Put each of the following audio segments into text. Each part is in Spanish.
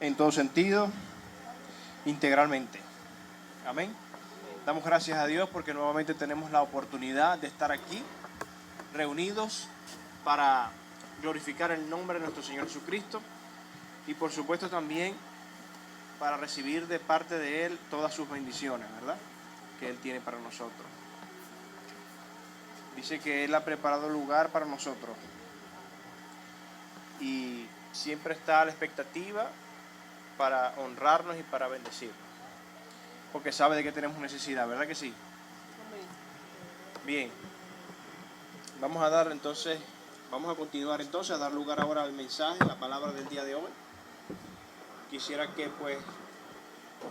en todo sentido, integralmente. Amén. Damos gracias a Dios porque nuevamente tenemos la oportunidad de estar aquí, reunidos para glorificar el nombre de nuestro Señor Jesucristo y por supuesto también para recibir de parte de Él todas sus bendiciones, ¿verdad?, que Él tiene para nosotros. Dice que Él ha preparado lugar para nosotros y siempre está a la expectativa para honrarnos y para bendecirnos, porque sabe de que tenemos necesidad, ¿verdad que sí? Bien, vamos a continuar entonces a dar lugar ahora al mensaje, la palabra del día de hoy. Quisiera que pues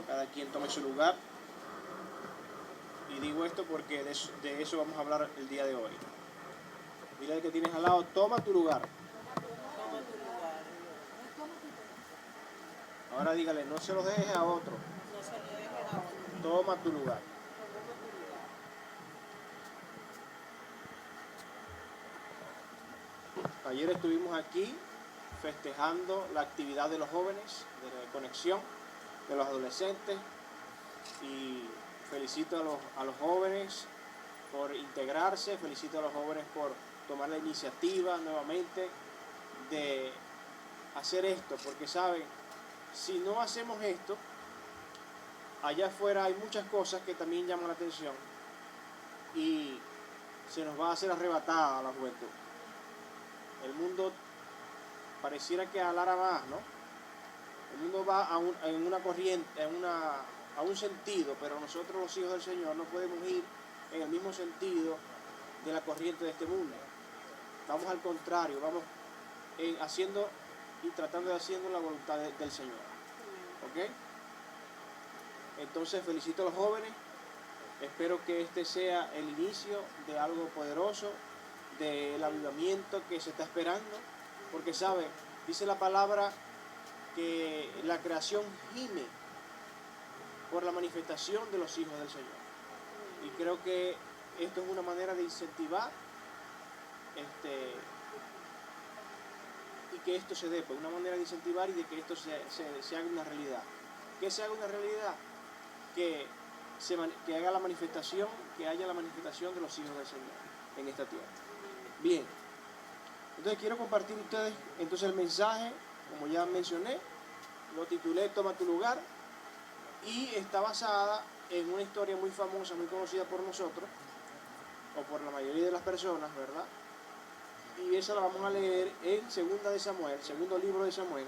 cada quien tome su lugar, y digo esto porque de eso vamos a hablar el día de hoy. Dile al que tienes al lado, toma tu lugar. Ahora dígale, no se lo dejes a otro. Toma tu lugar. Ayer estuvimos aquí festejando la actividad de los jóvenes, de la conexión, de los adolescentes, y felicito a los jóvenes por integrarse, felicito a los jóvenes por tomar la iniciativa nuevamente de hacer esto, porque saben, si no hacemos esto, allá afuera hay muchas cosas que también llaman la atención y se nos va a hacer arrebatada a la juventud. El mundo pareciera que alara más, ¿no? El mundo va en una corriente, a un sentido, pero nosotros los hijos del Señor no podemos ir en el mismo sentido de la corriente de este mundo. Vamos al contrario, vamos haciendo y tratando de hacer la voluntad del Señor. ¿Ok? Entonces felicito a los jóvenes, espero que este sea el inicio de algo poderoso, del avivamiento que se está esperando, porque sabe, dice la palabra que la creación gime por la manifestación de los hijos del Señor. Y creo que esto es una manera de incentivar y que esto se dé, pues una manera de incentivar y de que esto se haga una realidad. ¿Qué se haga una realidad? Que haya la manifestación de los hijos del Señor en esta tierra. Bien, entonces quiero compartir ustedes entonces el mensaje, como ya mencioné, lo titulé Toma tu lugar, y está basada en una historia muy famosa, muy conocida por nosotros, o por la mayoría de las personas, ¿verdad? Y esa la vamos a leer en segundo libro de Samuel,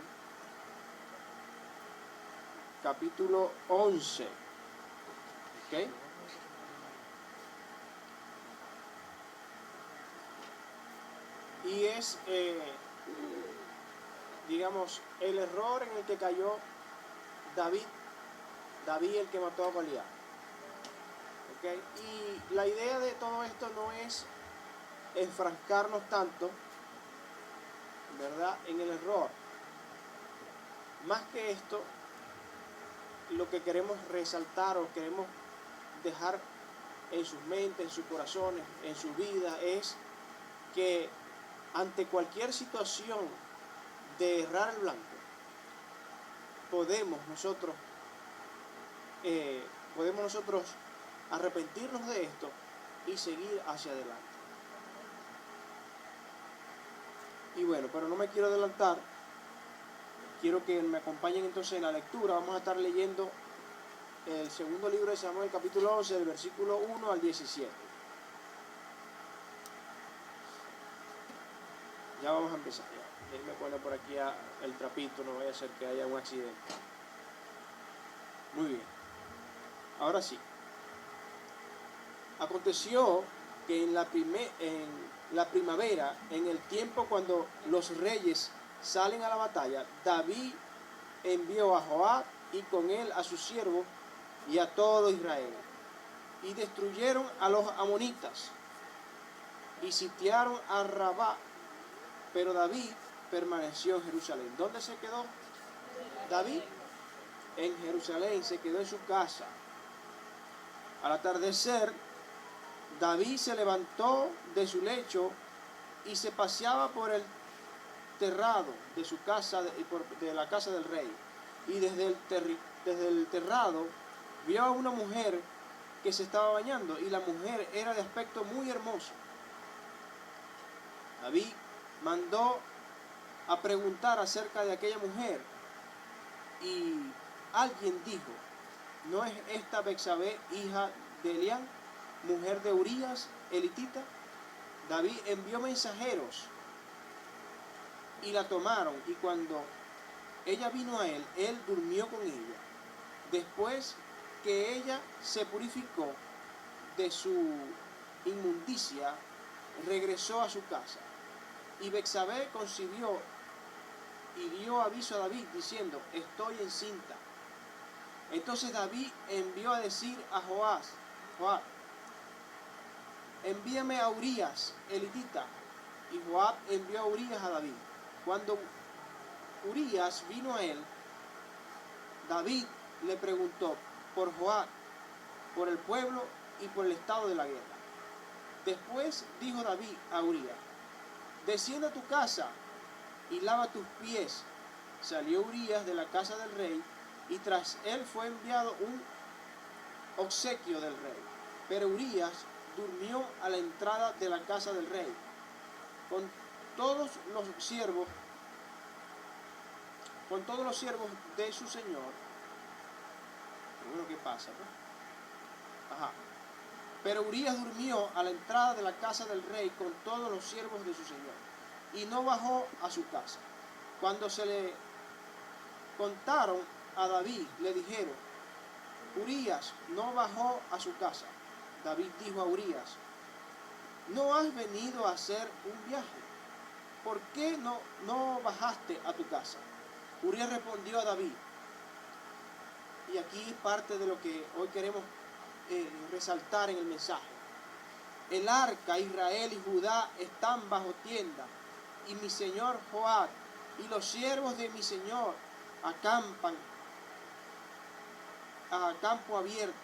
capítulo 11. ¿Ok? Y es, digamos, el error en el que cayó David el que mató a Goliat. ¿Okay? Y la idea de todo esto no es enfrascarnos tanto, ¿verdad?, en el error. Más que esto, lo que queremos resaltar o queremos dejar en sus mentes, en sus corazones, en su vida, es que ante cualquier situación de errar el blanco, podemos nosotros arrepentirnos de esto y seguir hacia adelante. Y bueno, pero no me quiero adelantar, quiero que me acompañen entonces en la lectura. Vamos a estar leyendo el segundo libro de Samuel, capítulo 11, del versículo 1 al 17. Ya vamos a empezar. Déjenme poner por aquí el trapito, no vaya a ser que haya un accidente. Muy bien. Ahora sí. Aconteció que en la primavera, en el tiempo cuando los reyes salen a la batalla, David envió a Joab y con él a sus siervos y a todo Israel, y destruyeron a los amonitas y sitiaron a Rabá, pero David permaneció en Jerusalén. ¿Dónde se quedó David? En Jerusalén, se quedó en su casa. Al atardecer, David se levantó de su lecho y se paseaba por el terrado de su casa y de la casa del rey. y desde el terrado vio a una mujer que se estaba bañando, y la mujer era de aspecto muy hermoso. David mandó a preguntar acerca de aquella mujer, y alguien dijo: ¿no es esta Betsabé, hija de Elián, mujer de Urías elitita? David envió mensajeros y la tomaron, y cuando ella vino a él, él durmió con ella. Después que ella se purificó de su inmundicia, regresó a su casa. Y Betsabé concibió y dio aviso a David diciendo: estoy encinta. Entonces David envió a decir a Joab: envíame a Urías elitita. Y Joab envió a Urías a David. Cuando Urías vino a él, David le preguntó por Joab, por el pueblo y por el estado de la guerra. Después dijo David a Urías: desciende a tu casa y lava tus pies. Salió Urías de la casa del rey, y tras él fue enviado un obsequio del rey. Pero Urías durmió a la entrada de la casa del rey, con todos los siervos de su señor. Bueno, ¿qué pasa, no? Ajá. Pero Urías durmió a la entrada de la casa del rey con todos los siervos de su señor, y no bajó a su casa. Cuando se le contaron a David, le dijeron: Urías no bajó a su casa. David dijo a Urías: ¿no has venido a hacer un viaje? ¿Por qué no bajaste a tu casa? Urías respondió a David, y aquí parte de lo que hoy queremos resaltar en el mensaje: el arca, Israel y Judá están bajo tienda, y mi señor Joab y los siervos de mi señor acampan a campo abierto.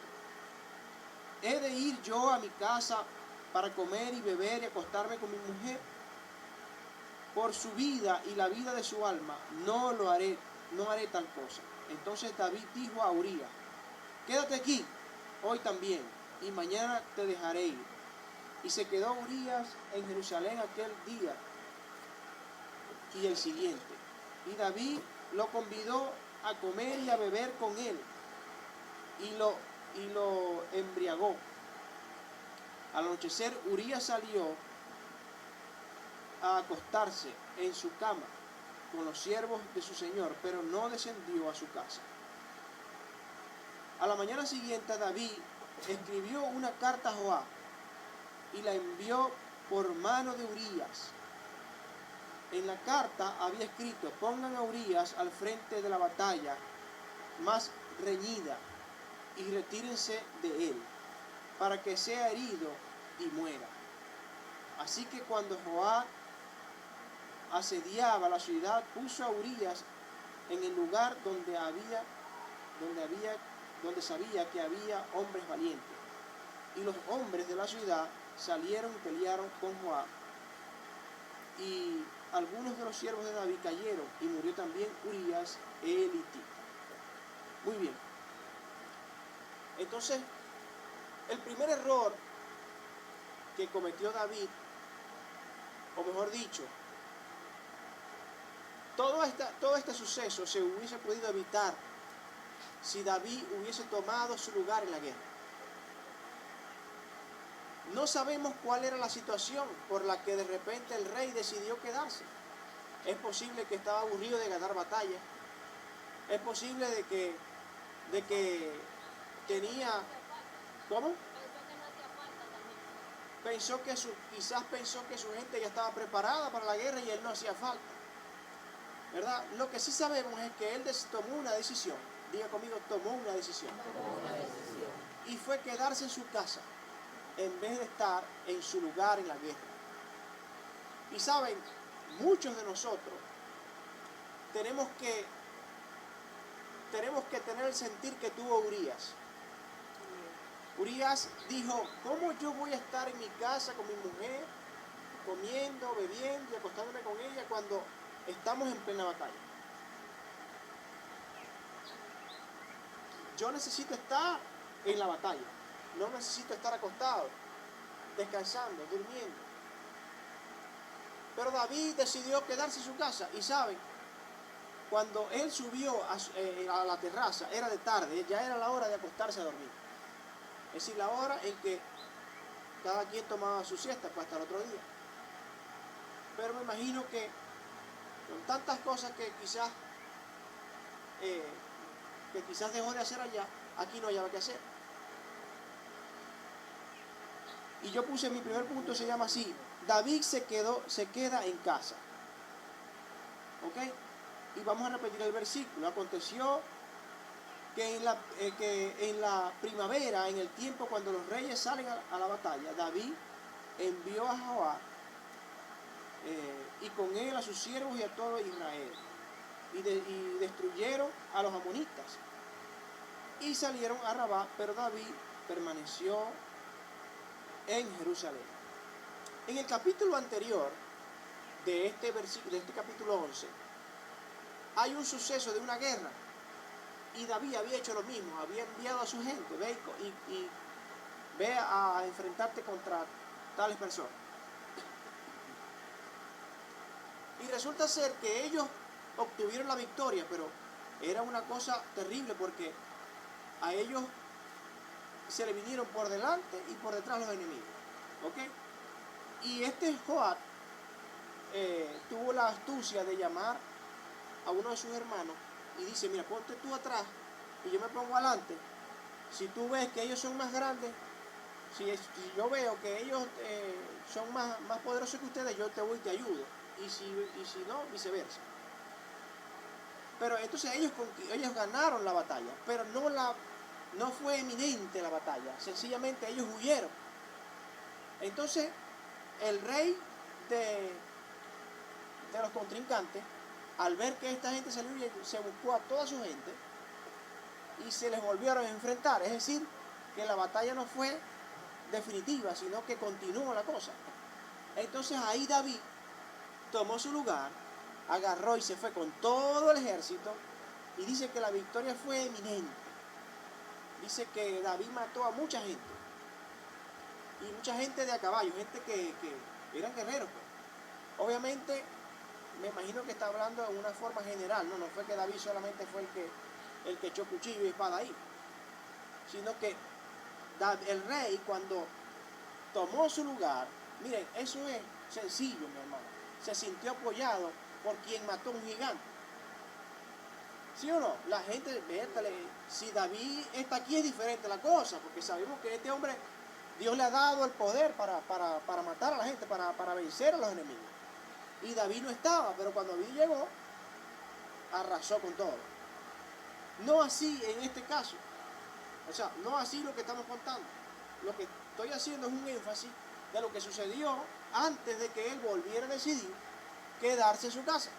¿He de ir yo a mi casa para comer y beber y acostarme con mi mujer? Por su vida y la vida de su alma, no lo haré, no haré tal cosa. Entonces David dijo a Urías: quédate aquí hoy también, y mañana te dejaré ir. Y se quedó Urías en Jerusalén aquel día y el siguiente. Y David lo convidó a comer y a beber con él, y lo embriagó. Al anochecer, Urías salió a acostarse en su cama con los siervos de su señor, pero no descendió a su casa. A la mañana siguiente, David escribió una carta a Joab y la envió por mano de Urías. En la carta había escrito: pongan a Urías al frente de la batalla más reñida y retírense de él, para que sea herido y muera. Así que cuando Joab asediaba la ciudad, puso a Urías en el lugar donde sabía que había hombres valientes. Y los hombres de la ciudad salieron y pelearon con Joab, y algunos de los siervos de David cayeron, y murió también Urías elitita. Muy bien. Entonces, el primer error que cometió David, o mejor dicho, todo este suceso se hubiese podido evitar si David hubiese tomado su lugar en la guerra. No sabemos cuál era la situación por la que de repente el rey decidió quedarse. Es posible que estaba aburrido de ganar batallas. Es posible de que tenía... ¿Cómo? Quizás pensó que su gente ya estaba preparada para la guerra y él no hacía falta, ¿verdad? Lo que sí sabemos es que él tomó una decisión. Diga conmigo: tomó una decisión. Y fue quedarse en su casa en vez de estar en su lugar en la guerra. Y saben, muchos de nosotros tenemos que tener el sentir que tuvo Urías. Urías dijo: ¿cómo yo voy a estar en mi casa con mi mujer, comiendo, bebiendo y acostándome con ella cuando estamos en plena batalla? yo necesito estar en la batalla. No necesito estar acostado, descansando, durmiendo. Pero David decidió quedarse en su casa. Y saben, cuando él subió a la terraza, era de tarde, ya era la hora de acostarse a dormir. Es decir, la hora en que cada quien tomaba su siesta, pues hasta el otro día. Pero me imagino que con tantas cosas que quizás dejó de hacer allá, aquí no había que hacer. Y yo puse mi primer punto, se llama así: David se queda en casa. ¿Ok? Y vamos a repetir el versículo. Aconteció que en la primavera, en el tiempo cuando los reyes salen a la batalla, David envió a Joab y con él a sus siervos y a todo Israel. Y destruyeron a los amonitas. Y salieron a Rabá, pero David permaneció en Jerusalén. En el capítulo anterior de este capítulo 11, hay un suceso de una guerra. Y David había hecho lo mismo, había enviado a su gente, ve a enfrentarte contra tales personas. Y resulta ser que ellos obtuvieron la victoria, pero era una cosa terrible porque a ellos se le vinieron por delante y por detrás los enemigos. ¿Ok? Y este Joab tuvo la astucia de llamar a uno de sus hermanos y dice: mira, ponte tú atrás y yo me pongo adelante. Si tú ves que ellos son más grandes, si yo veo que ellos son más poderosos que ustedes, yo te voy y te ayudo. Y si no, viceversa. Pero entonces ellos ganaron la batalla, pero no fue eminente la batalla. Sencillamente ellos huyeron. Entonces el rey de los contrincantes, al ver que esta gente salió huyendo, se buscó a toda su gente y se les volvieron a enfrentar. Es decir, que la batalla no fue definitiva, sino que continuó la cosa. Entonces ahí David tomó su lugar, agarró y se fue con todo el ejército, y dice que la victoria fue eminente. Dice que David mató a mucha gente, y mucha gente de a caballo, gente que eran guerreros, pues. Obviamente, me imagino que está hablando de una forma general, no fue que David solamente fue el que echó cuchillo y espada ahí, sino que el rey, cuando tomó su lugar, miren, eso es sencillo, mi hermano, se sintió apoyado por quien mató a un gigante. ¿Sí o no? La gente, si David está aquí es diferente la cosa, porque sabemos que este hombre, Dios le ha dado el poder para matar a la gente, para vencer a los enemigos. Y David no estaba, pero cuando David llegó, arrasó con todo. No así en este caso. O sea, no así lo que estamos contando. Lo que estoy haciendo es un énfasis de lo que sucedió antes de que él volviera a decidir quedarse en su casa.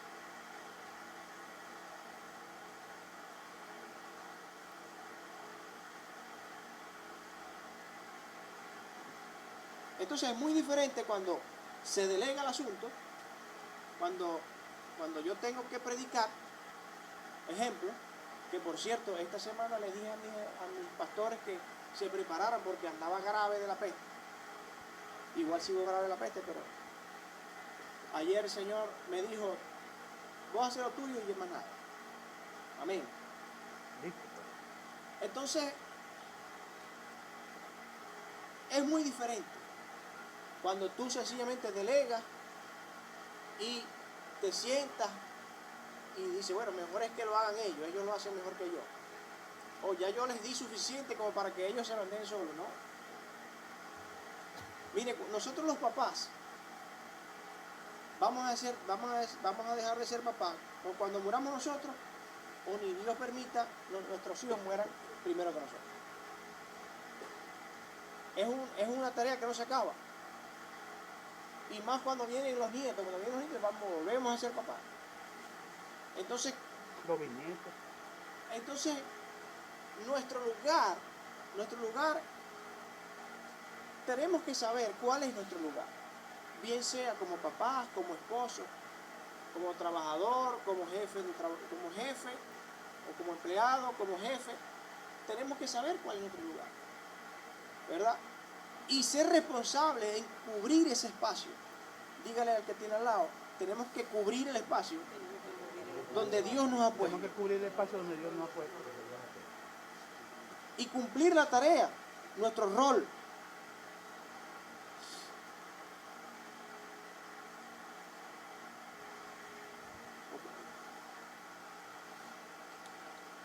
Entonces es muy diferente cuando se delega el asunto, cuando yo tengo que predicar. Ejemplo, que por cierto, esta semana le dije a mis pastores que se prepararan porque andaba grave de la peste. Igual sigo grave de la peste, pero ayer el Señor me dijo: vos haces lo tuyo y yo más nada. Amén. Entonces, es muy diferente cuando tú sencillamente delegas y te sientas y dices: bueno, mejor es que lo hagan ellos lo hacen mejor que yo. O ya yo les di suficiente como para que ellos se lo den solos, ¿no? Mire, nosotros los papás vamos a dejar de ser papás, o cuando muramos nosotros, o ni Dios permita, nuestros hijos mueran primero que nosotros. Es una tarea que no se acaba. Y más cuando vienen los nietos, volvemos a ser papás. Entonces, nuestro lugar, tenemos que saber cuál es nuestro lugar. Bien sea como papás, como esposo, como trabajador, como jefe, o como empleado, como jefe. tenemos que saber cuál es nuestro lugar, ¿verdad? Y ser responsables en cubrir ese espacio. Dígale al que tiene al lado, tenemos que cubrir el espacio donde Dios nos ha puesto. Tenemos que cubrir el espacio donde Dios nos ha puesto. Y cumplir la tarea, nuestro rol.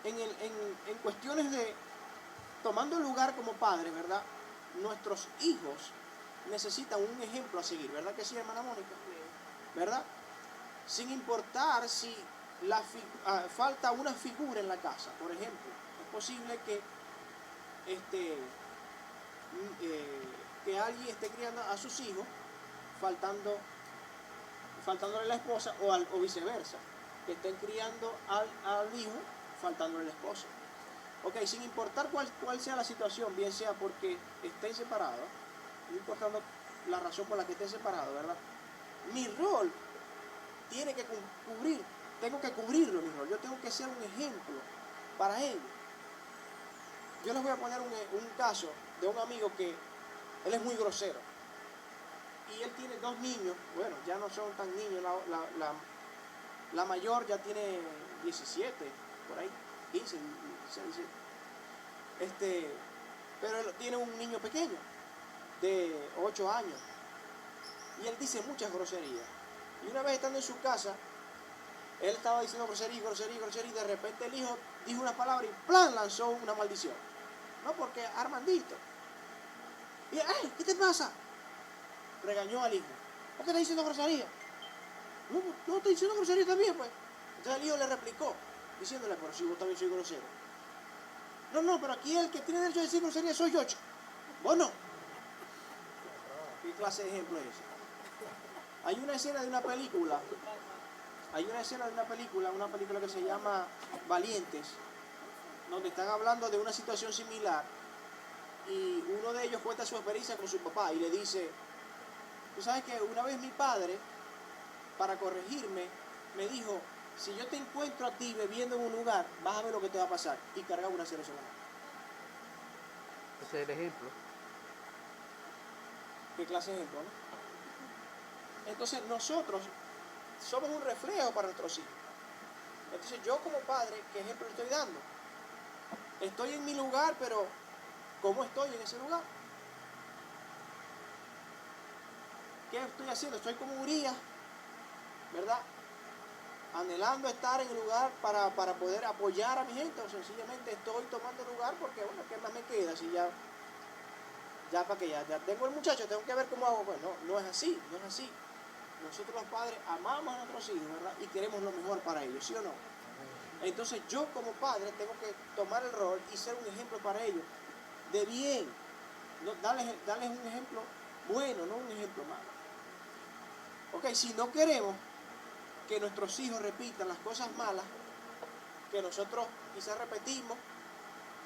En cuestiones de tomando lugar como padres, ¿verdad? Nuestros hijos necesitan un ejemplo a seguir, ¿verdad que sí, hermana Mónica? ¿Verdad? Sin importar si falta una figura en la casa, por ejemplo, es posible que que alguien esté criando a sus hijos faltándole la esposa o viceversa, que estén criando al hijo faltándole la esposa. Ok, sin importar cuál sea la situación, bien sea porque estén separados, no importando la razón por la que estén separados, ¿verdad? Mi rol tiene que tengo que cubrirlo, mi rol. Yo tengo que ser un ejemplo para ellos. Yo les voy a poner un caso de un amigo que él es muy grosero. Y él tiene 2 niños, bueno, ya no son tan niños, la mayor ya tiene 17, por ahí, 15, 16, 17. Pero él tiene un niño pequeño, de 8 años. Y él dice muchas groserías. Y una vez estando en su casa, él estaba diciendo grosería, y de repente el hijo dijo una palabra y ¡plan! Lanzó una maldición. No, porque Armandito. Y ¡ay! ¿Qué te pasa? Regañó al hijo. ¿Por qué estás diciendo grosería? No estoy diciendo grosería también, pues. Entonces el hijo le replicó, diciéndole, pero si vos también soy grosero. No, pero aquí el que tiene derecho a decir grosería soy yo. Vos no. ¿Qué clase de ejemplo es ese? Hay una escena de una película que se llama Valientes, donde están hablando de una situación similar y uno de ellos cuenta su experiencia con su papá y le dice, tú sabes que una vez mi padre, para corregirme, me dijo, si yo te encuentro a ti bebiendo en un lugar, vas a ver lo que te va a pasar, y cargaba una cerveza. Ese es el ejemplo. ¿Qué clase de ejemplo, no? Entonces nosotros somos un reflejo para nuestros hijos. Entonces yo como padre, ¿qué ejemplo le estoy dando? Estoy en mi lugar, pero ¿cómo estoy en ese lugar? ¿Qué estoy haciendo? Estoy como Urías, ¿verdad? Anhelando estar en el lugar para poder apoyar a mi gente, o sencillamente estoy tomando lugar porque, bueno, ¿qué más me queda? Si ya para que ya tengo el muchacho, tengo que ver cómo hago. Bueno, no es así. Nosotros los padres amamos a nuestros hijos, ¿verdad? Y queremos lo mejor para ellos, ¿sí o no? Entonces yo como padre tengo que tomar el rol y ser un ejemplo para ellos, de bien, no, darles un ejemplo bueno, no un ejemplo malo. Ok, si no queremos que nuestros hijos repitan las cosas malas que nosotros quizás repetimos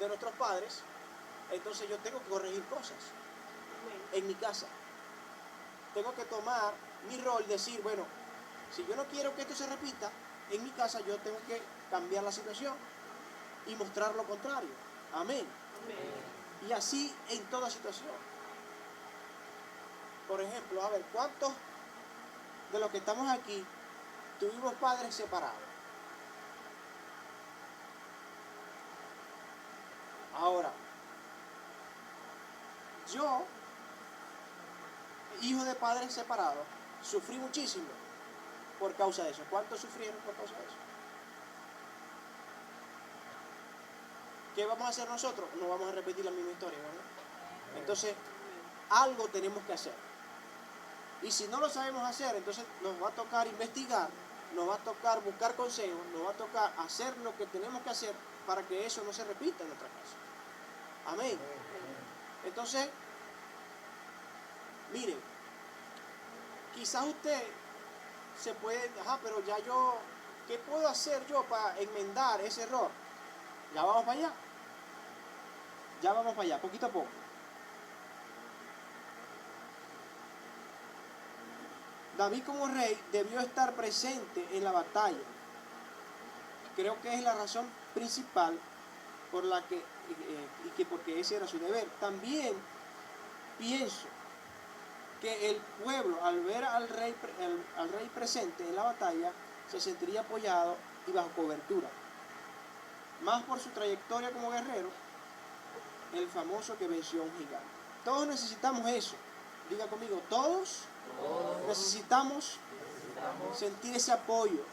de nuestros padres, entonces yo tengo que corregir cosas en mi casa. Tengo que tomar mi rol y decir, bueno, si yo no quiero que esto se repita, en mi casa yo tengo que cambiar la situación y mostrar lo contrario. Amén. Amén. Y así en toda situación. Por ejemplo, a ver, ¿cuántos de los que estamos aquí tuvimos padres separados? Ahora, yo, hijo de padres separados, sufrí muchísimo por causa de eso. ¿Cuántos sufrieron por causa de eso? ¿Qué vamos a hacer nosotros? No vamos a repetir la misma historia, ¿verdad? Entonces, algo tenemos que hacer. Y si no lo sabemos hacer, entonces nos va a tocar investigar, nos va a tocar buscar consejos, nos va a tocar hacer lo que tenemos que hacer para que eso no se repita en nuestra casa. Amén. Entonces, miren, quizás usted se puede, pero ya yo, ¿qué puedo hacer yo para enmendar ese error? Ya vamos para allá, poquito a poco. David como rey debió estar presente en la batalla. Creo que es la razón principal por la que, y que porque ese era su deber. También pienso que el pueblo, al ver al rey presente en la batalla, se sentiría apoyado y bajo cobertura. Más por su trayectoria como guerrero, el famoso que venció a un gigante. Todos necesitamos eso. Diga conmigo, todos necesitamos sentir ese apoyo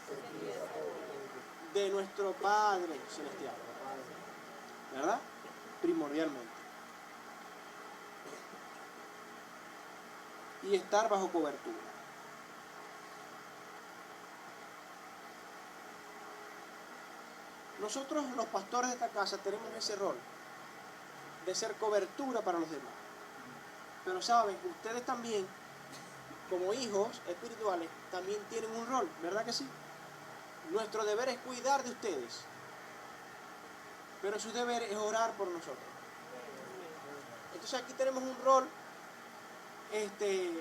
de nuestro Padre Celestial. ¿Verdad? Primordialmente. Y estar bajo cobertura. Nosotros, los pastores de esta casa, tenemos ese rol de ser cobertura para los demás. Pero saben, ustedes también, como hijos espirituales, también tienen un rol, ¿verdad que sí? Nuestro deber es cuidar de ustedes, pero su deber es orar por nosotros. Entonces aquí tenemos un rol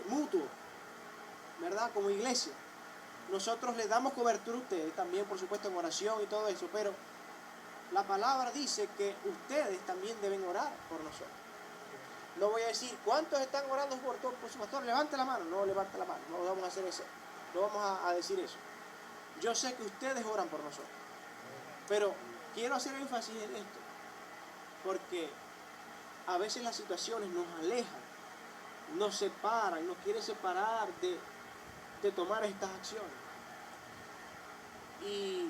mutuo, ¿verdad? Como iglesia. Nosotros les damos cobertura a ustedes, también por supuesto en oración y todo eso, pero la palabra dice que ustedes también deben orar por nosotros. No voy a decir, ¿cuántos están orando por su pastor? Levante la mano. No, levante la mano. No vamos a hacer eso. No vamos a decir eso. Yo sé que ustedes oran por nosotros. Pero quiero hacer énfasis en esto. Porque a veces las situaciones nos alejan, nos separan, nos quieren separar de tomar estas acciones. Y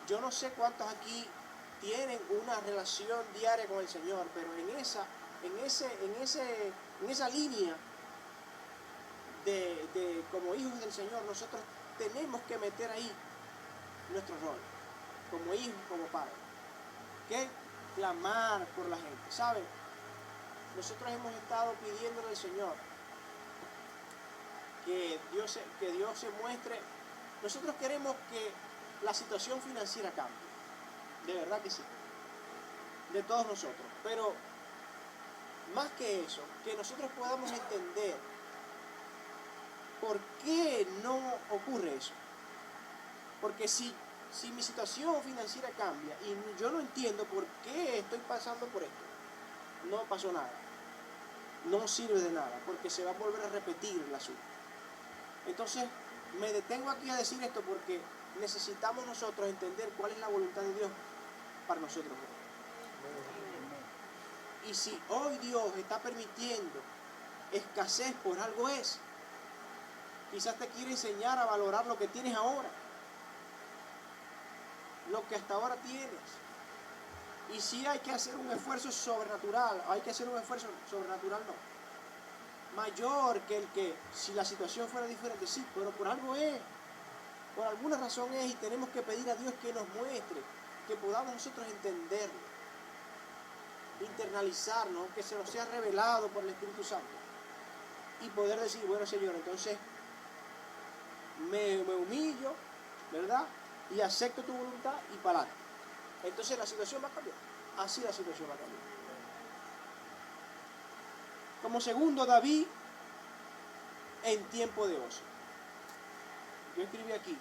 yo no sé cuántos aquí tienen una relación diaria con el Señor, pero en esa línea de como hijos del Señor, nosotros tenemos que meter ahí nuestro rol, como hijos, como padres, que clamar por la gente, ¿saben? Nosotros hemos estado pidiéndole al Señor que Dios se muestre. Nosotros queremos que la situación financiera cambie, de verdad que sí, de todos nosotros, pero más que eso, que nosotros podamos entender por qué no ocurre eso. Porque si mi situación financiera cambia y yo no entiendo por qué estoy pasando por esto, no pasó nada, no sirve de nada, porque se va a volver a repetir el asunto. Entonces me detengo aquí a decir esto porque necesitamos nosotros entender cuál es la voluntad de Dios para nosotros. Y si hoy Dios está permitiendo escasez, por algo es. Quizás te quiere enseñar a valorar lo que tienes ahora, lo que hasta ahora tienes. Y si hay que hacer un esfuerzo sobrenatural, no, mayor que el que si la situación fuera diferente, sí, pero por algo es, por alguna razón es, y tenemos que pedir a Dios que nos muestre, que podamos nosotros entenderlo, internalizarnos, que se nos sea revelado por el Espíritu Santo y poder decir, bueno Señor, entonces me humillo, ¿verdad? Y acepto tu voluntad y para adelante. Entonces la situación va a cambiar. Así la situación va a cambiar. Como segundo, David en tiempo de ocio. Yo escribí aquí.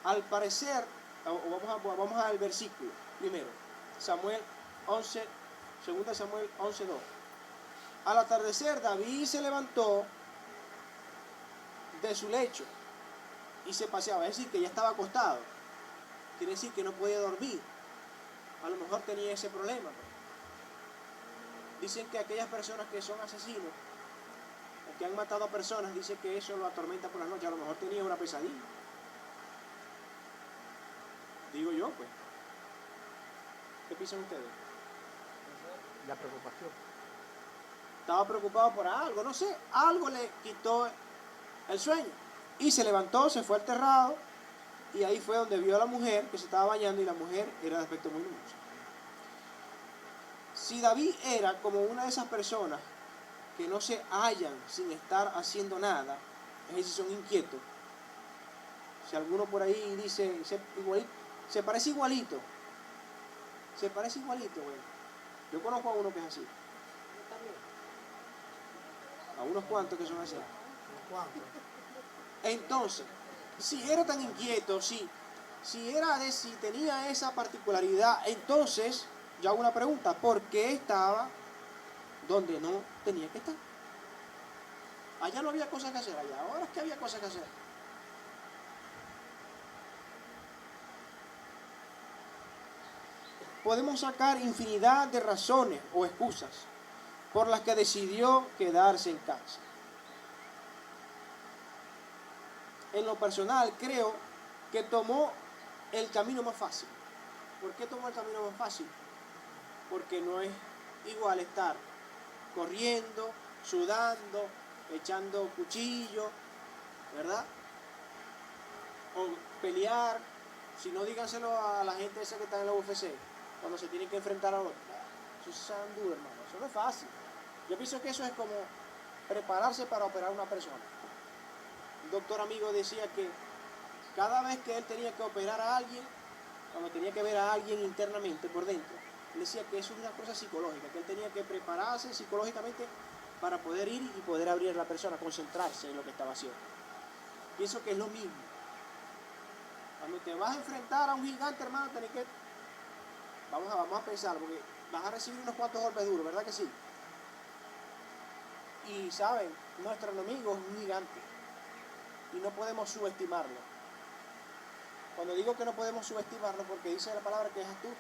Al parecer, vamos al versículo primero. Samuel 11, 2 Samuel 11:2. Al atardecer, David se levantó de su lecho y se paseaba, es decir, que ya estaba acostado. Quiere decir que no podía dormir. A lo mejor tenía ese problema. Dicen que aquellas personas que son asesinos o que han matado a personas, dicen que eso lo atormenta por la noche. A lo mejor tenía una pesadilla. Digo yo, pues. ¿Qué piensan ustedes? La preocupación. Estaba preocupado por algo, no sé, algo le quitó el sueño. Y se levantó, se fue al terrado, y ahí fue donde vio a la mujer que se estaba bañando, y la mujer era de aspecto muy hermoso. Si David era como una de esas personas que no se hallan sin estar haciendo nada, es decir, son inquietos. Si alguno por ahí dice, se parece igualito, bueno. Yo conozco a uno que es así. A unos cuantos que son así. Entonces, si era tan inquieto, si si tenía esa particularidad, entonces yo hago una pregunta: ¿por qué estaba donde no tenía que estar? Allá no había cosas que hacer, allá ahora es que había cosas que hacer. Podemos sacar infinidad de razones o excusas por las que decidió quedarse en casa. En lo personal, creo que tomó el camino más fácil. ¿Por qué tomó el camino más fácil? Porque no es igual estar corriendo, sudando, echando cuchillo, ¿verdad? O pelear. Si no, díganselo a la gente esa que está en la UFC, cuando se tienen que enfrentar a otro. Eso es sanduro, hermano. Eso no es fácil. Yo pienso que eso es como prepararse para operar a una persona. Un doctor amigo decía que cada vez que él tenía que operar a alguien, cuando tenía que ver a alguien internamente por dentro, él decía que eso es una cosa psicológica, que él tenía que prepararse psicológicamente para poder ir y poder abrir a la persona, concentrarse en lo que estaba haciendo. Pienso que es lo mismo. Cuando te vas a enfrentar a un gigante, hermano, tenés que... Vamos a pensar, porque vas a recibir unos cuantos golpes duros, ¿verdad que sí? Y saben, nuestro enemigo es un gigante y no podemos subestimarlo. Cuando digo que no podemos subestimarlo, porque dice la palabra que es astuto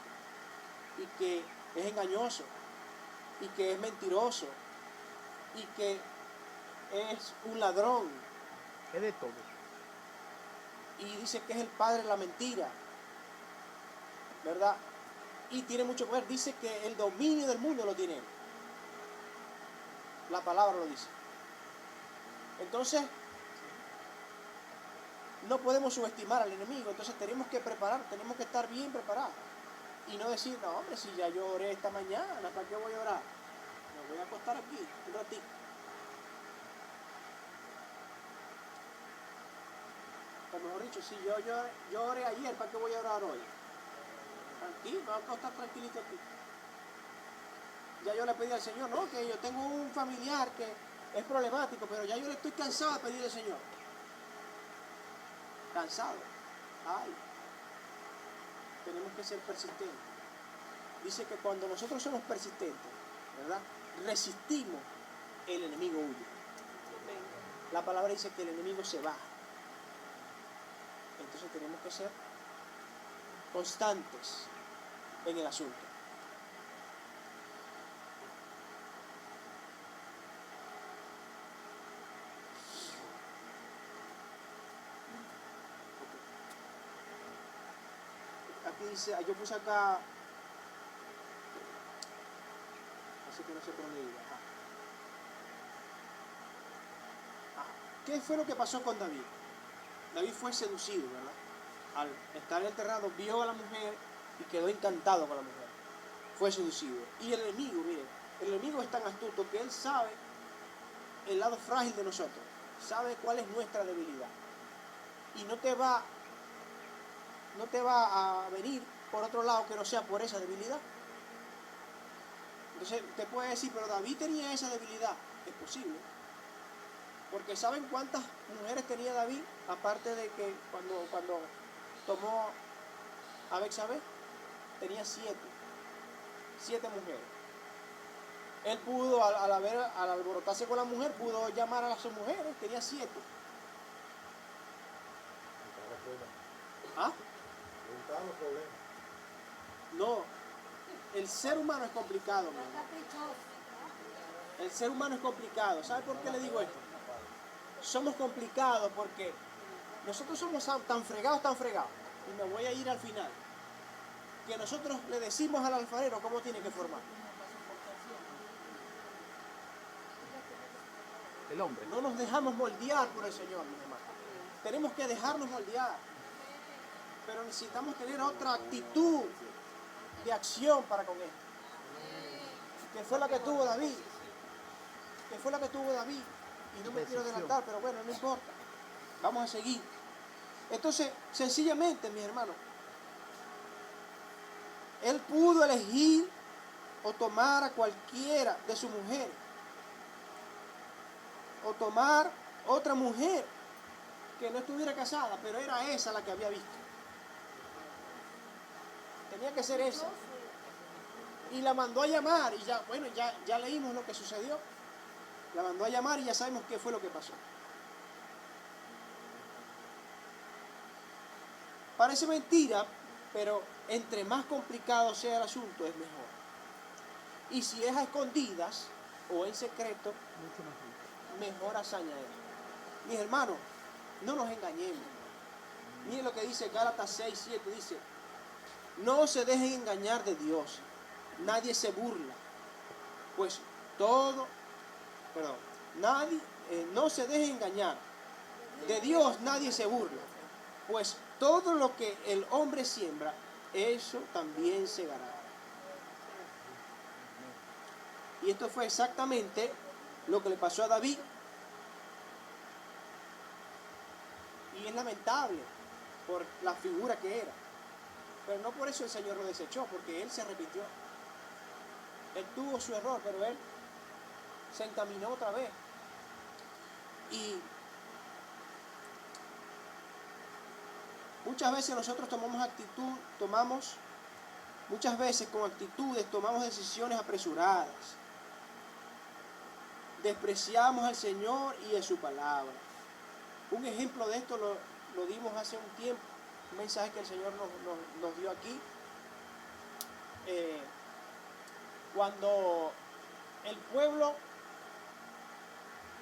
y que es engañoso y que es mentiroso y que es un ladrón. Es de todo. Y dice que es el padre de la mentira, ¿verdad? Y tiene mucho poder. Dice que el dominio del mundo lo tiene él. La palabra lo dice. Entonces, no podemos subestimar al enemigo. Entonces tenemos que preparar, tenemos que estar bien preparados. Y no decir, no, hombre, si ya yo oré esta mañana, ¿para qué voy a orar? Me voy a acostar aquí un ratito. O mejor dicho, si yo oré ayer, ¿para qué voy a orar hoy? Tranquilo, me voy a acostar tranquilito aquí. Ya yo le pedí al Señor, no, que yo tengo un familiar que es problemático, pero ya yo le estoy cansado de pedirle al Señor. Cansado. Ay, tenemos que ser persistentes. Dice que cuando nosotros somos persistentes, ¿verdad? Resistimos, el enemigo huye. La palabra dice que el enemigo se va. Entonces tenemos que ser constantes en el asunto. Aquí dice, yo puse acá, así que no sé por dónde iba. ¿Qué fue lo que pasó con David? David fue seducido, ¿verdad? Al estar enterrado, vio a la mujer y quedó encantado con la mujer. Fue seducido. Y el enemigo, miren, el enemigo es tan astuto que él sabe el lado frágil de nosotros, sabe cuál es nuestra debilidad. Y no te va a venir por otro lado que no sea por esa debilidad. Entonces te puede decir, pero David tenía esa debilidad. Es posible. Porque ¿saben cuántas mujeres tenía David? Aparte de que cuando tomó a Betsabé, tenía 7 mujeres. Él pudo, al alborotarse con la mujer, pudo llamar a sus mujeres, tenía 7. ¿Ah? No, el ser humano es complicado, mi hermano. El ser humano es complicado. ¿Sabe por qué le digo esto? Somos complicados porque nosotros somos tan fregados, y me voy a ir al final, que nosotros le decimos al alfarero cómo tiene que formar. El hombre. No nos dejamos moldear por el Señor, mis hermanos. Tenemos que dejarnos moldear. Pero necesitamos tener otra actitud de acción para con esto. Que fue la que tuvo David. Y no me quiero adelantar, pero bueno, no importa. Vamos a seguir. Entonces, sencillamente, mis hermanos, él pudo elegir o tomar a cualquiera de sus mujeres, o tomar otra mujer que no estuviera casada, pero era esa la que había visto. Tenía que ser esa. Y la mandó a llamar y ya, bueno, ya leímos lo que sucedió. La mandó a llamar y ya sabemos qué fue lo que pasó. Parece mentira, pero entre más complicado sea el asunto es mejor. Y si es a escondidas o en secreto, mejor hazaña es. Mis hermanos, no nos engañemos. Miren lo que dice Gálatas 6:7, dice: no se dejen engañar de Dios, nadie se burla, pues no se dejen engañar de Dios, nadie se burla, pues todo lo que el hombre siembra, eso también segará. Y esto fue exactamente lo que le pasó a David. Y es lamentable por la figura que era. Pero no por eso el Señor lo desechó, porque él se arrepintió. Él tuvo su error, pero él se encaminó otra vez. Y muchas veces nosotros muchas veces con actitudes tomamos decisiones apresuradas. Despreciamos al Señor y de su palabra. Un ejemplo de esto lo dimos hace un tiempo, un mensaje que el Señor nos dio aquí. Cuando el pueblo,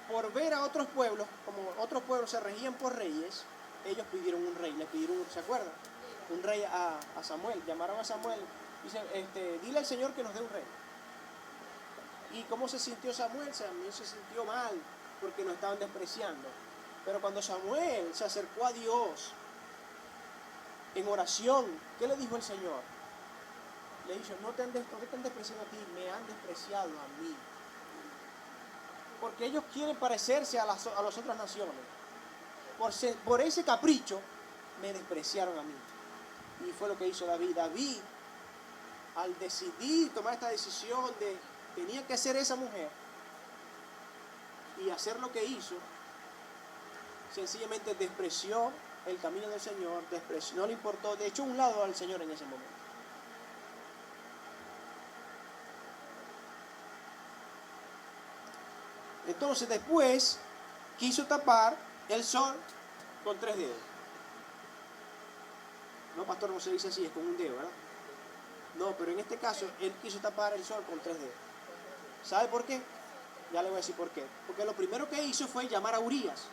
por ver a otros pueblos, como otros pueblos se regían por reyes, ellos pidieron un rey, ¿se acuerdan? Un rey a Samuel, llamaron a Samuel, dice, dile al Señor que nos dé un rey. ¿Y cómo se sintió Samuel? Samuel se sintió mal, porque nos estaban despreciando. Pero cuando Samuel se acercó a Dios en oración, ¿qué le dijo el Señor? Le dijo: no te han despreciado a ti, me han despreciado a mí. Porque ellos quieren parecerse a las otras naciones. Por ese capricho me despreciaron a mí. Y fue lo que hizo David. David, al decidir tomar esta decisión de tenía que ser esa mujer y hacer lo que hizo, sencillamente despreció el camino del Señor, no le importó, de hecho un lado al Señor en ese momento. Entonces después quiso tapar el sol con 3 dedos. No, pastor, no se dice así, es con un dedo, ¿verdad? No, pero en este caso él quiso tapar el sol con 3 dedos. ¿Sabe por qué? Ya le voy a decir por qué. Porque lo primero que hizo fue llamar a Urías.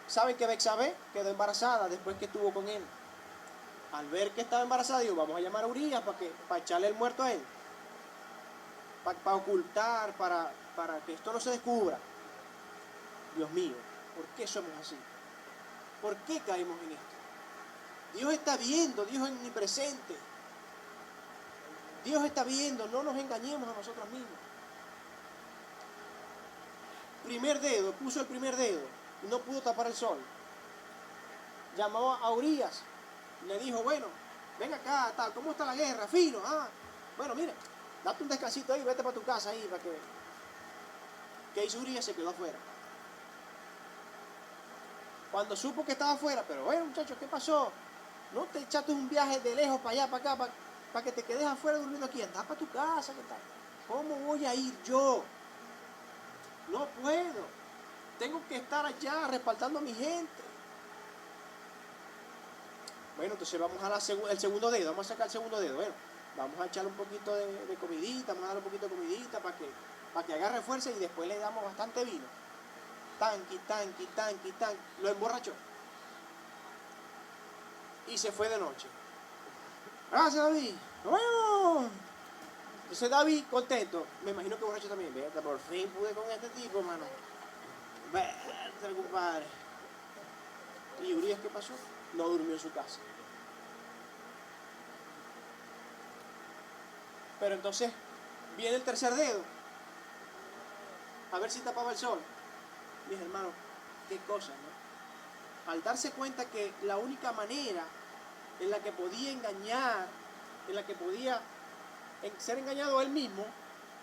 ¿Saben que Betsabé quedó embarazada después que estuvo con él? Al ver que estaba embarazada, dijo: vamos a llamar a Urías para echarle el muerto a él. Para ocultar, para que esto no se descubra. Dios mío, ¿por qué somos así? ¿Por qué caemos en esto? Dios está viendo, Dios es omnipresente. Dios está viendo, no nos engañemos a nosotros mismos. Puso el primer dedo y no pudo tapar el sol. Llamó a Urías, le dijo: bueno, ven acá, tal, ¿cómo está la guerra? Fino, bueno, mira, date un descansito ahí, vete para tu casa ahí, para que... ¿Qué hizo Urías? Se quedó afuera. Cuando supo que estaba afuera, pero bueno, muchachos, ¿qué pasó? No te echaste un viaje de lejos para allá, para acá, para que te quedes afuera durmiendo aquí. Anda para tu casa, ¿qué tal? ¿Cómo voy a ir yo? No puedo. Tengo que estar allá respaldando a mi gente. Bueno, entonces vamos a el segundo dedo. Vamos a sacar el segundo dedo. Bueno, vamos a echarle un poquito de comidita. Vamos a darle un poquito de comidita para que agarre fuerza, y después le damos bastante vino. Tanqui. Lo emborrachó. Y se fue de noche. Gracias, David. Bueno. Entonces David, contento, me imagino que borracho también. Vete, por fin pude con este tipo, hermano. Vete, compadre. ¿Y Urías qué pasó? No durmió en su casa. Pero entonces viene el tercer dedo. A ver si tapaba el sol. Mis hermanos, qué cosa, ¿no? Al darse cuenta que la única manera en la que podía engañar, en la que podía ser engañado él mismo,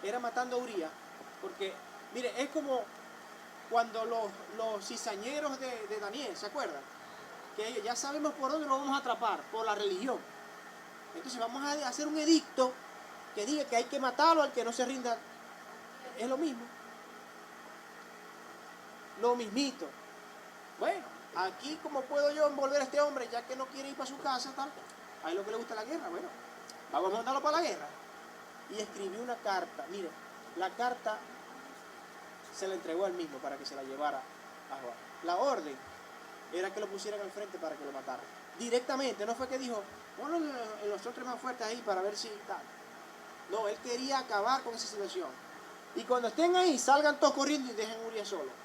era matando a Urías. Porque, mire, es como cuando los cizañeros de Daniel, ¿se acuerdan? que ya sabemos por dónde lo vamos a atrapar, por la religión. Entonces vamos a hacer un edicto que diga que hay que matarlo al que no se rinda. Es lo mismo. Lo mismito. Bueno, aquí como puedo yo envolver a este hombre, ya que no quiere ir para su casa, tal, a él lo que le gusta es la guerra, bueno, vamos a mandarlo para la guerra. Y escribió una carta. Mire, la carta se la entregó a él mismo para que se la llevara a Joab. La orden era que lo pusieran al frente para que lo mataran. Directamente, no fue que dijo, ponlo en los otros más fuertes ahí para ver si tal. No, él quería acabar con esa situación. Y cuando estén ahí, salgan todos corriendo y dejen a Urias solo.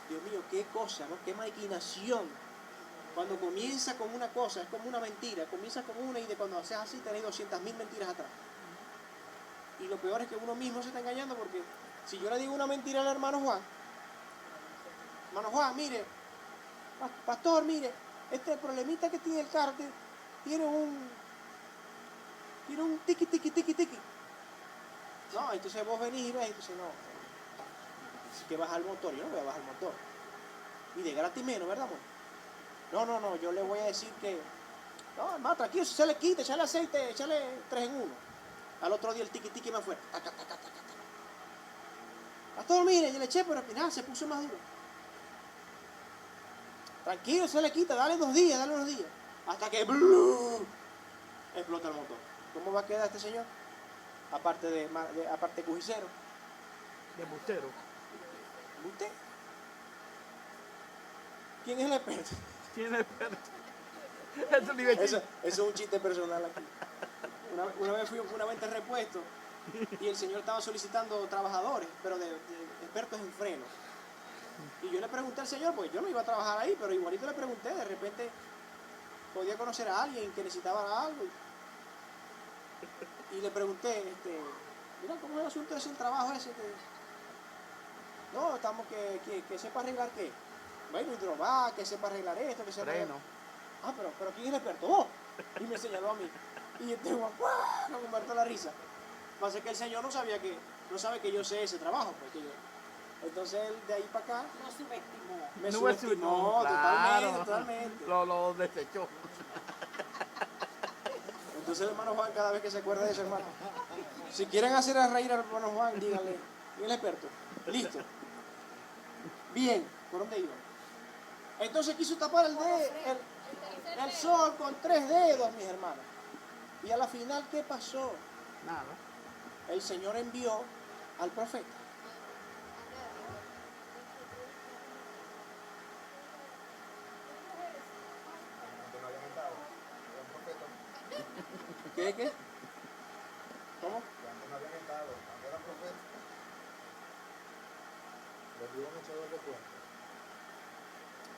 Dios mío, qué cosa, ¿no? Qué maquinación. Cuando comienza con una cosa, es como una mentira. Comienza con una y de cuando haces así, tenés 200.000 mentiras atrás. Y lo peor es que uno mismo se está engañando porque si yo le digo una mentira al hermano Juan, mire, pastor, mire, este problemita que tiene el carro tiene un tiqui. No, entonces vos venís y ves, entonces no, si que baja el motor, yo no voy a bajar el motor. Y de gratis menos, ¿verdad, amor? No, yo le voy a decir que, no, hermano, tranquilo, si se le quita, echale aceite, echale 3 en 1. Al otro día el tiqui más fuerte. Pastor, mire, yo le eché, pero al final se puso más duro. Tranquilo, se le quita, dale unos días. Hasta que explota el motor. ¿Cómo va a quedar este señor? Aparte cujicero. De bustero. ¿Usted? ¿Quién es el experto? ¿Quién es experto? Eso ni me Eso es un chiste personal aquí. Una vez fui a una venta de repuesto y el señor estaba solicitando trabajadores, pero de expertos en freno. Y yo le pregunté al señor, pues yo no iba a trabajar ahí, pero igualito le pregunté, de repente podía conocer a alguien que necesitaba algo. Y le pregunté, mira, ¿cómo es el asunto de ese trabajo ese? No, estamos que sepa arreglar qué. Bueno, hidrovac, que sepa arreglar esto, que sepa arreglar. Ah, pero ¿quién es el experto? ¡Oh! Y me señaló a mí. Y Juan, ¡guau! Me muerto la risa. Pasa que el señor no sabe que yo sé ese trabajo. Entonces él de ahí para acá Lo subestimó. me subestimó, claro, totalmente. Lo desechó. Entonces el hermano Juan, cada vez que se acuerda de eso, hermano, si quieren hacer a reír al hermano Juan, díganle, ¿quién es el experto? Listo. Bien, ¿por dónde iba? Entonces quiso tapar el sol con 3 dedos, mis hermanos. Y a la final, ¿qué pasó? Nada. El Señor envió al profeta. ¿Qué? ¿Cómo? Antes no habían entrado, antes era profeta. Les dio un echador de cuenta.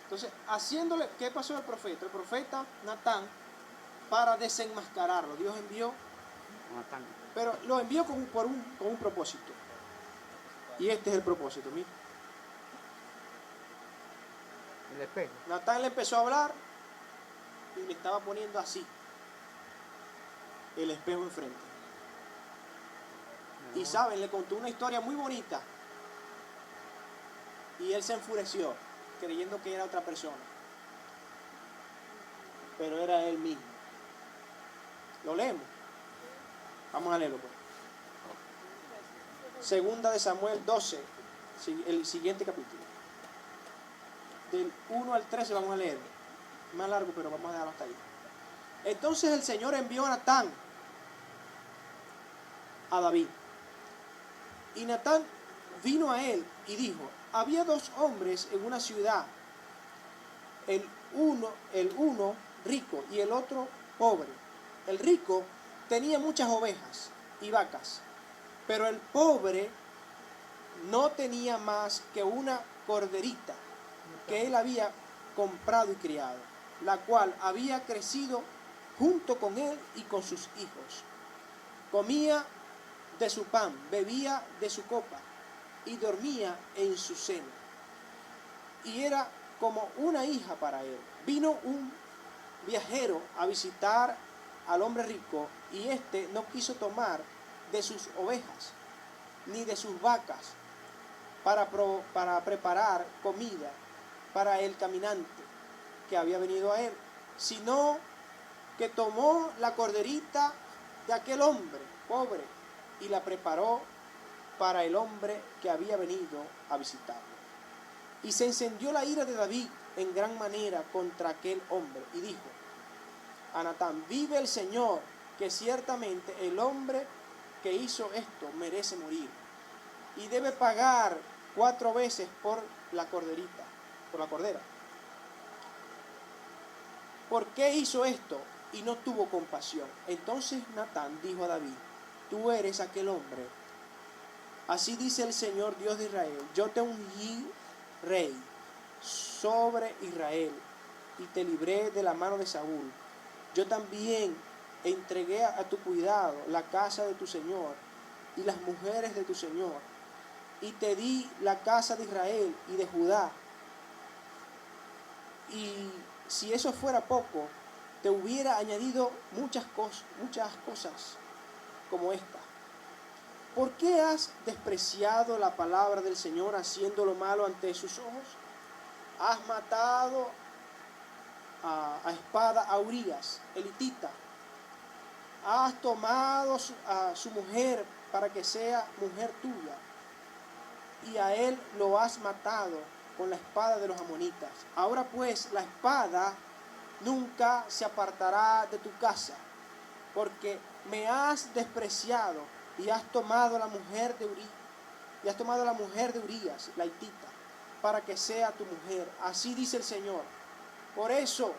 Entonces, haciéndole, ¿qué pasó al profeta? El profeta Natán, para desenmascararlo, Dios envió, Natán. pero lo envió con un propósito. Y este es el propósito, mira. El espejo. Natán le empezó a hablar y le estaba poniendo así el espejo enfrente. Y saben, le contó una historia muy bonita. Y él se enfureció, creyendo que era otra persona. Pero era él mismo. ¿Lo leemos? Vamos a leerlo, pues. Segunda de Samuel 12, el siguiente capítulo. Del 1 al 13 vamos a leer. Más largo, pero vamos a dejarlo hasta ahí. Entonces el Señor envió a Natán a David. Y Natán vino a él y dijo, había 2 hombres en una ciudad, el uno rico y el otro pobre. El rico tenía muchas ovejas y vacas, pero el pobre no tenía más que una corderita que él había comprado y criado, la cual había crecido junto con él y con sus hijos. Comía de su pan, bebía de su copa y dormía en su seno. Y era como una hija para él. Vino un viajero a visitar al hombre rico y éste no quiso tomar de sus ovejas ni de sus vacas para preparar comida para el caminante, que había venido a él, sino que tomó la corderita de aquel hombre pobre y la preparó para el hombre que había venido a visitarlo. Y se encendió la ira de David en gran manera contra aquel hombre y dijo a Natán: vive el Señor, que ciertamente el hombre que hizo esto merece morir y debe pagar 4 veces por la corderita, por la cordera. ¿Por qué hizo esto? Y no tuvo compasión. Entonces Natán dijo a David: tú eres aquel hombre. Así dice el Señor Dios de Israel: yo te ungí rey sobre Israel y te libré de la mano de Saúl. Yo también entregué a tu cuidado la casa de tu Señor y las mujeres de tu Señor, y te di la casa de Israel y de Judá. Y si eso fuera poco, te hubiera añadido muchas cosas como esta. ¿Por qué has despreciado la palabra del Señor haciendo lo malo ante sus ojos? Has matado a espada a Urías, el hitita. Has tomado a su mujer para que sea mujer tuya, y a él lo has matado con la espada de los amonitas. Ahora pues, la espada nunca se apartará de tu casa, porque me has despreciado y has tomado la mujer de Urías, la hitita, para que sea tu mujer. Así dice el Señor: por eso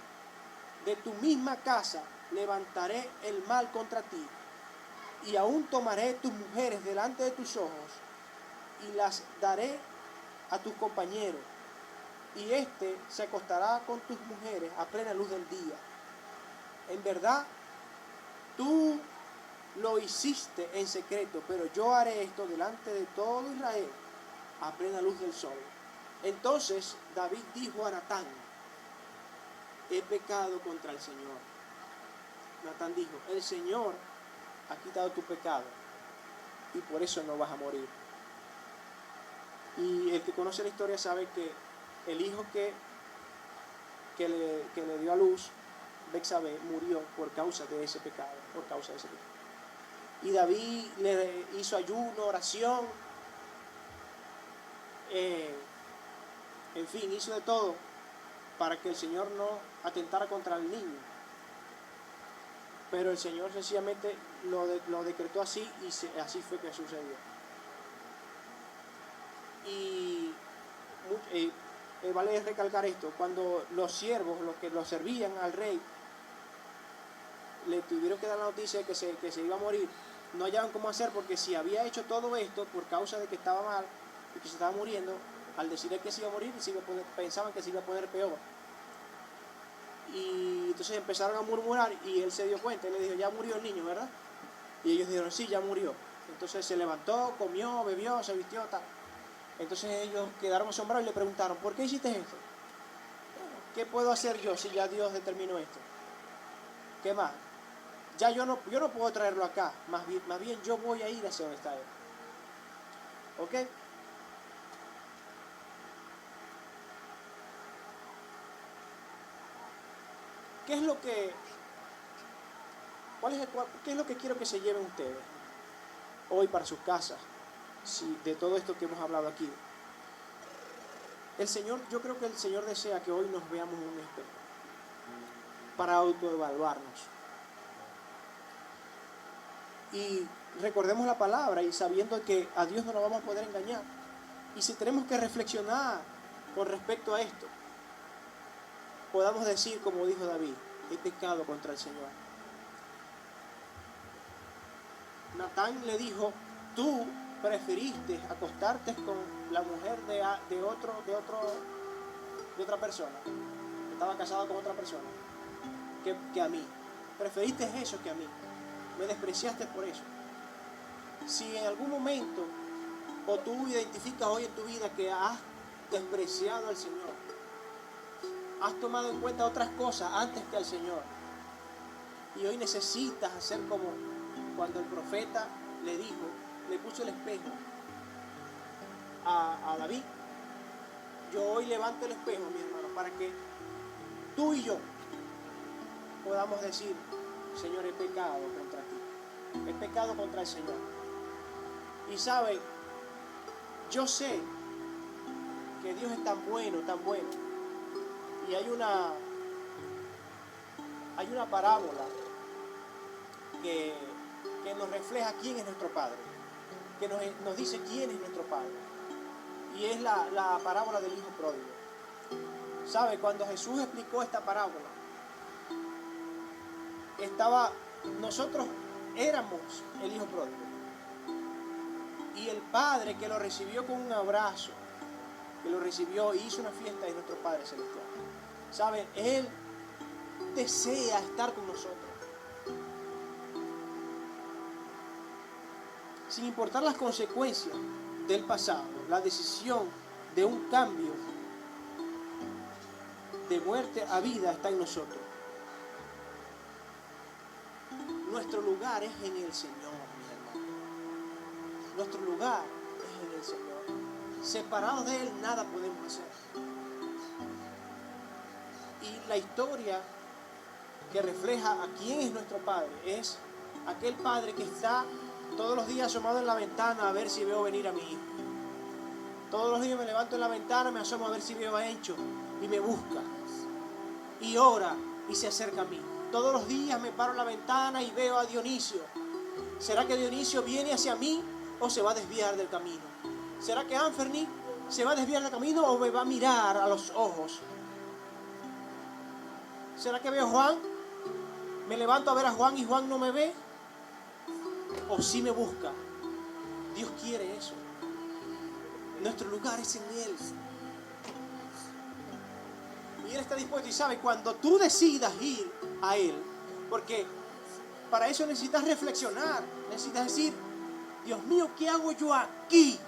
de tu misma casa levantaré el mal contra ti, y aún tomaré tus mujeres delante de tus ojos y las daré a tus compañeros, y éste se acostará con tus mujeres a plena luz del día. En verdad, tú lo hiciste en secreto, pero yo haré esto delante de todo Israel a plena luz del sol. Entonces David dijo a Natán: he pecado contra el Señor. Natán dijo: el Señor ha quitado tu pecado y por eso no vas a morir. Y el que conoce la historia sabe que el hijo que le dio a luz, Betsabé, murió por causa de ese pecado, Y David le hizo ayuno, oración, en fin, hizo de todo para que el Señor no atentara contra el niño. Pero el Señor sencillamente lo decretó así, y así fue que sucedió. Y vale recalcar esto: cuando los siervos, los que lo servían al rey, le tuvieron que dar la noticia de que se iba a morir, no hallaban cómo hacer, porque si había hecho todo esto por causa de que estaba mal y que se estaba muriendo, al decirle que se iba a morir, pensaban que se iba a poner peor. Y entonces empezaron a murmurar, y él se dio cuenta y le dijo: ya murió el niño, ¿verdad? Y ellos dijeron: sí, ya murió. Entonces se levantó, comió, bebió, se vistió, tal. Entonces ellos quedaron asombrados y le preguntaron: ¿por qué hiciste esto? ¿Qué puedo hacer yo si ya Dios determinó esto? ¿Qué más? Ya yo no puedo traerlo acá, más bien yo voy a ir hacia donde está él. ¿Ok? ¿Qué es lo que quiero que se lleven ustedes hoy para sus casas, de todo esto que hemos hablado aquí? Yo creo que el Señor desea que hoy nos veamos en un espejo para autoevaluarnos. Y recordemos la palabra, y sabiendo que a Dios no lo vamos a poder engañar. Y si tenemos que reflexionar con respecto a esto, podamos decir, como dijo David: he pecado contra el Señor. Natán le dijo: tú preferiste acostarte con la mujer de otra persona, que estaba casada con otra persona, que a mí. Preferiste eso que a mí. Me despreciaste por eso. Si en algún momento, o tú identificas hoy en tu vida que has despreciado al Señor, has tomado en cuenta otras cosas antes que al Señor, y hoy necesitas hacer como cuando el profeta le puso el espejo a David: yo hoy levanto el espejo, mi hermano, para que tú y yo podamos decir: Señor, he pecado contra ti, he pecado contra el Señor. Y saben, yo sé que Dios es tan bueno, y hay una parábola que nos refleja quién es nuestro Padre, que nos dice quién es nuestro Padre, y es la parábola del hijo pródigo. ¿Sabe? Cuando Jesús explicó esta parábola, nosotros éramos el hijo pródigo, y el Padre que lo recibió con un abrazo, que lo recibió y hizo una fiesta, es nuestro Padre Celestial. ¿Saben? Él desea estar con nosotros, sin importar las consecuencias del pasado. La decisión de un cambio de muerte a vida está en nosotros. Nuestro lugar es en el Señor, mis hermanos. Nuestro lugar es en el Señor. Separados de Él nada podemos hacer. Y la historia que refleja a quién es nuestro Padre es aquel Padre que está todos los días asomado en la ventana a ver si veo venir a mi hijo. Todos los días me levanto en la ventana, me asomo a ver si veo a Encho, y me busca y ora y se acerca a mí. Todos los días me paro en la ventana y veo a Dionisio. ¿Será que Dionisio viene hacia mí o se va a desviar del camino? ¿Será que Anferni se va a desviar del camino o me va a mirar a los ojos? ¿Será que veo a Juan? ¿Me levanto a ver a Juan y Juan no me ve? ¿O sí me busca? Dios quiere eso. Nuestro lugar es en Él. Y Él está dispuesto. Y sabe, cuando tú decidas ir a Él, porque para eso necesitas reflexionar, necesitas decir: Dios mío, ¿qué hago yo aquí?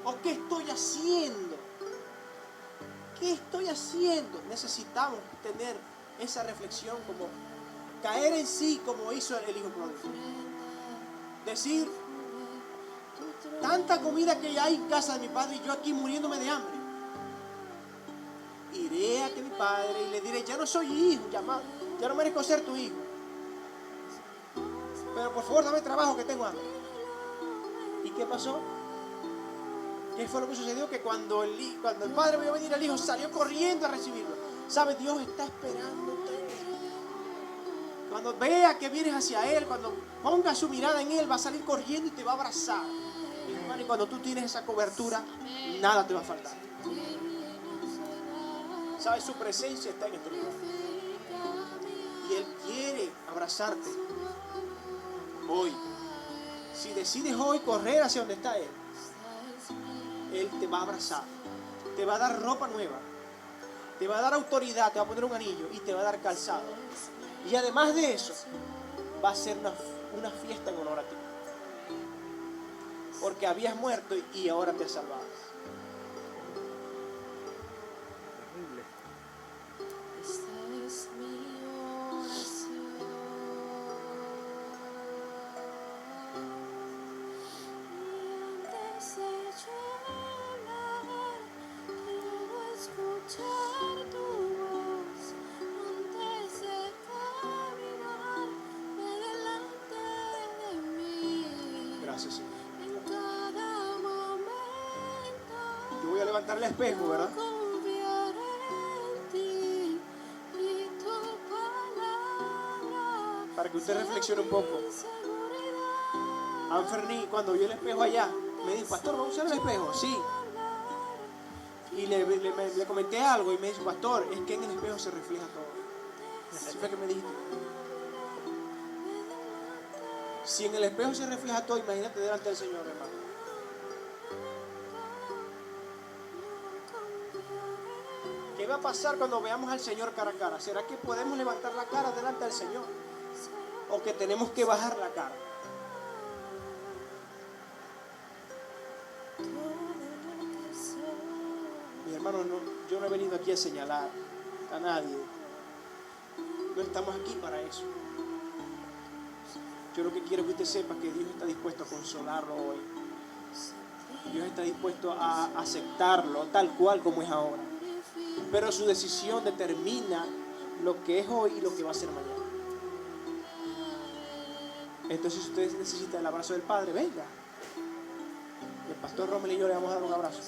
¿O qué estoy haciendo? ¿Qué estoy haciendo? Necesitamos tener esa reflexión, como caer en sí, como hizo el hijo pródigo. Decir: tanta comida que hay en casa de mi padre y yo aquí muriéndome de hambre. Iré a que mi padre y le diré: ya no soy hijo, ya no merezco ser tu hijo, pero por favor dame trabajo que tengo hambre. ¿Y qué pasó? ¿Qué fue lo que sucedió? Que cuando el padre vio venir al hijo, salió corriendo a recibirlo. ¿Sabe? Dios está esperándote. Cuando vea que vienes hacia Él, cuando ponga su mirada en Él, va a salir corriendo y te va a abrazar. Y, hermano, y cuando tú tienes esa cobertura, nada te va a faltar. ¿Sabes? Su presencia está en este lugar. Y Él quiere abrazarte hoy. Si decides hoy correr hacia donde está Él, Él te va a abrazar. Te va a dar ropa nueva. Te va a dar autoridad, te va a poner un anillo y te va a dar calzado. Y además de eso, va a ser una fiesta en honor a ti. Porque habías muerto y ahora te has salvado. Terrible. Esta es mi oración. Y antes de yo hablar, quiero escuchar tu voz. Antes de caminar delante de mí. Gracias, Señor. En cada momento. Yo voy a levantar el espejo, ¿verdad? Confiaré en ti y tu palabra. Para que usted reflexione un poco. Seguridad. Anferni, cuando vio el espejo allá, me dijo: pastor, ¿vamos a usar el espejo? Sí. Y le comenté algo y me dijo: pastor, es que en el espejo se refleja todo. Así fue que me dijiste. Si en el espejo se refleja todo, imagínate delante del Señor, hermano. ¿Qué va a pasar cuando veamos al Señor cara a cara? ¿Será que podemos levantar la cara delante del Señor? ¿O que tenemos que bajar la cara? Mis hermanos, yo no he venido aquí a señalar a nadie. No estamos aquí para eso. Yo lo que quiero es que usted sepa que Dios está dispuesto a consolarlo hoy. Dios está dispuesto a aceptarlo tal cual como es ahora. Pero su decisión determina lo que es hoy y lo que va a ser mañana. Entonces, si ustedes necesitan el abrazo del Padre, venga. El pastor Rommel y yo le vamos a dar un abrazo.